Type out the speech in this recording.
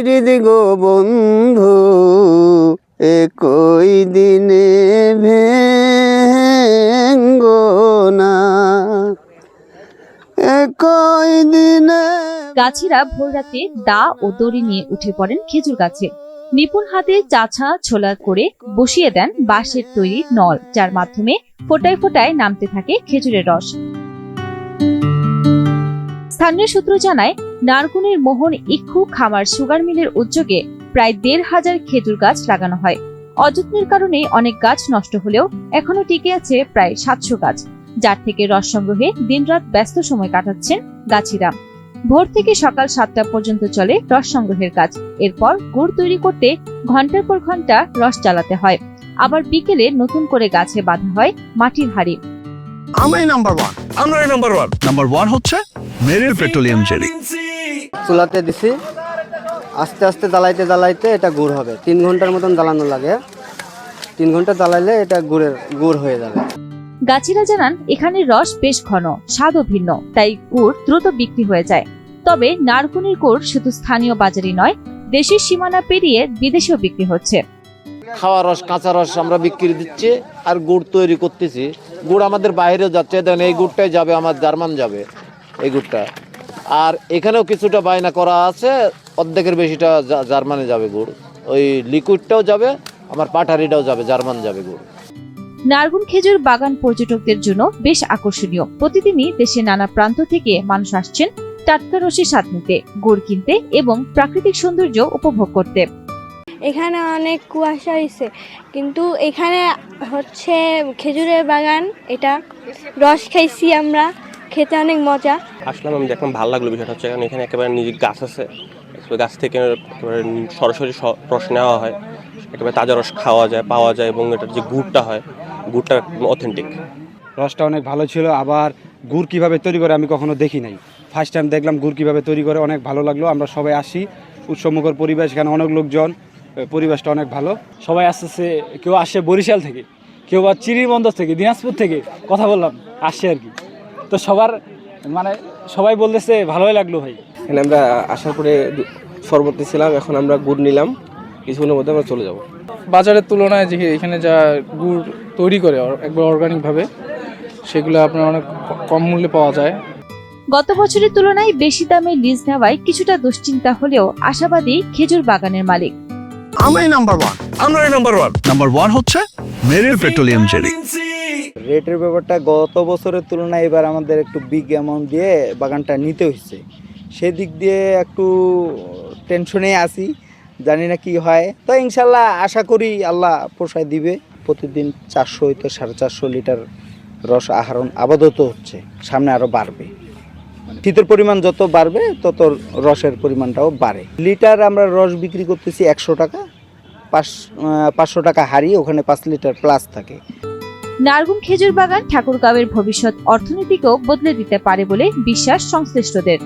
হৃদ গো বন্ধু একই দিনে ভেঙ্গো না, একই দিনে। গাছিরা ভোররাতে দা ও দড়ি নিয়ে উঠে পড়েন খেজুর গাছে। নিপুণ হাতে চাছা ছোলা করে বসিয়ে দেন বাঁশের তৈরি নল, যার মাধ্যমে ফোটায় ফোটায় নামতে থাকে খেজুরের রস। স্থানীয় সূত্র জানায়, নারগুনের মোহন ইক্ষু খামার সুগার মিলের উদ্যোগে প্রায় ১৫০০ খেজুর গাছ লাগানো হয়। অযত্নের কারণে অনেক গাছ নষ্ট হলেও এখনো টিকে আছে প্রায় ৭০০ গাছ, যার থেকে রস সংগ্রহে দিনরাত ব্যস্ত সময় কাটাচ্ছেন গাছিরা। ভোর থেকে সকাল ৭টা পর্যন্ত চলে রস সংগ্রহের কাজ। এরপর গুড় তৈরি করতে ঘন্টার পর ঘন্টা রস জ্বালাতে হয়। আবার বিকেলে নতুন করে গাছে বাঁধা হয় মাটির হাড়ি। আমরাই নাম্বার ওয়ান, আমরাই নাম্বার ওয়ান। নাম্বার ওয়ান হচ্ছে মেরিল পেট্রোলিয়াম জেলি। চুলাতে দিছি, আস্তে আস্তে জ্বালাইতে জ্বালাইতে এটা গুড় হবে। 3 ঘন্টার মতন জ্বালানো লাগে। 3 ঘন্টা জ্বালাইলে এটা গুড় হয়ে যাবে। গাছিরা জানান, এখানের রস বেশ ঘন, স্বাদও ভিন্ন, তাই গুড় দ্রুত বিক্রি হয়ে যায়। তবে নারকুনির গুড় শুধু স্থানীয় বাজারই নয়, দেশের সীমানা পেরিয়ে বিদেশেও বিক্রি হচ্ছে। খাওয়া রস, কাঁচা রস আমরা বিক্রি দিচ্ছি, আর গুড় তৈরি করতেছি। গুড় আমাদের বাইরেও যাচ্ছে, দেখেন এই গুড়টাই যাবে আমার জার্মান যাবে এই গুড়টা। আর এখানেও কিছুটা বায়না করা আছে, অর্ধেকের বেশিটা জার্মানে যাবে গুড়। ওই লিকুইডটাও যাবে, আমার পাঠারিটাও যাবে, জার্মান যাবে গুড়। নারগুন খেজুর বাগান পর্যটকদের জন্য বেশ আকর্ষণীয়। প্রতিদিনই দেশের নানা প্রান্ত থেকে মানুষ আসছেন টাটকা রসের স্বাদ নিতে, গুড় কিনতে এবং প্রাকৃতিক সৌন্দর্য উপভোগ করতে। এখানে অনেক কুয়াশা হয়েছে, কিন্তু এখানে হচ্ছে খেজুরের বাগান, এটা রস খাইছি আমরা, খেতে অনেক মজা। আসলাম, আমি দেখলাম ভালো লাগলো। বিষয়টা হচ্ছে কারণ এখানে একেবারে নিজের গাছ আছে, গাছ থেকে সরাসরি রস নেওয়া হয়, একেবারে তাজা রস খাওয়া যায়, পাওয়া যায়, এবং এটার যে গুড়টা হয়, গুড়টা অথেন্টিক। রসটা অনেক ভালো ছিল। আবার গুড় কিভাবে তৈরি করে আমি কখনো দেখি নাই, ফার্স্ট টাইম দেখলাম গুড় কিভাবে তৈরি করে, অনেক ভালো লাগলো। আমরা সবাই আসি, উৎসবমুখর পরিবেশ, এখানে অনেক লোকজন, পরিবেশটা অনেক ভালো। সবাই আসতেছে, কেউ আসে বরিশাল থেকে, কেউ বা চিরিবন্দর থেকে, দিনাজপুর থেকে, কথা বললাম আসছে আর কি। তো সবার মানে সবাই বলতেছে ভালোই লাগলো ভাই। এখানে আমরা আসার পরে শরবত ছিলাম, এখন আমরা গুড় নিলাম, কিছুক্ষণের মধ্যে আমরা চলে যাব। বাজারের তুলনায় যে এখানে যা গুড় তৈরি করে একবার অর্গানিকভাবে, সেগুলো আপনার অনেক কম মূল্যে পাওয়া যায়। গত বছরের তুলনায় বেশি দামে লিজ নেওয়ায় কিছুটা দুশ্চিন্তা হলেও আশাবাদী খেজুর বাগানের মালিক। আমরাই নাম্বার ওয়ান, আমরাই নাম্বার ওয়ান। নাম্বার ওয়ান হচ্ছে মেরিল পেট্রোলিয়াম জেলি। রেটের ব্যাপারটা গত বছরের তুলনায় এবার আমাদের একটু বিগ অ্যামাউন্ট দিয়ে বাগানটা নিতে হচ্ছে, সেদিক দিয়ে একটু টেনশনে আছি, জানি না কি হয়। তো ইনশাল্লাহ আশা করি আল্লাহ পোষায় দিবে। প্রতিদিন 400 হইতে 450 লিটার রস আহরণ আপাতত হচ্ছে, সামনে আরও বাড়বে। শীতের পরিমাণ যত বাড়বে তত রসের পরিমাণটাও বাড়ে। লিটার আমরা রস বিক্রি করতেছি 100 টাকা, 500 টাকা হাড়ি, ওখানে 5 লিটার প্লাস থাকে। নারগুন খেজুর বাগান ঠাকুরগাঁওয়ের ভবিষ্যৎ অর্থনীতিকেও বদলে দিতে পারে বলে বিশ্বাস সংশ্লিষ্টদের।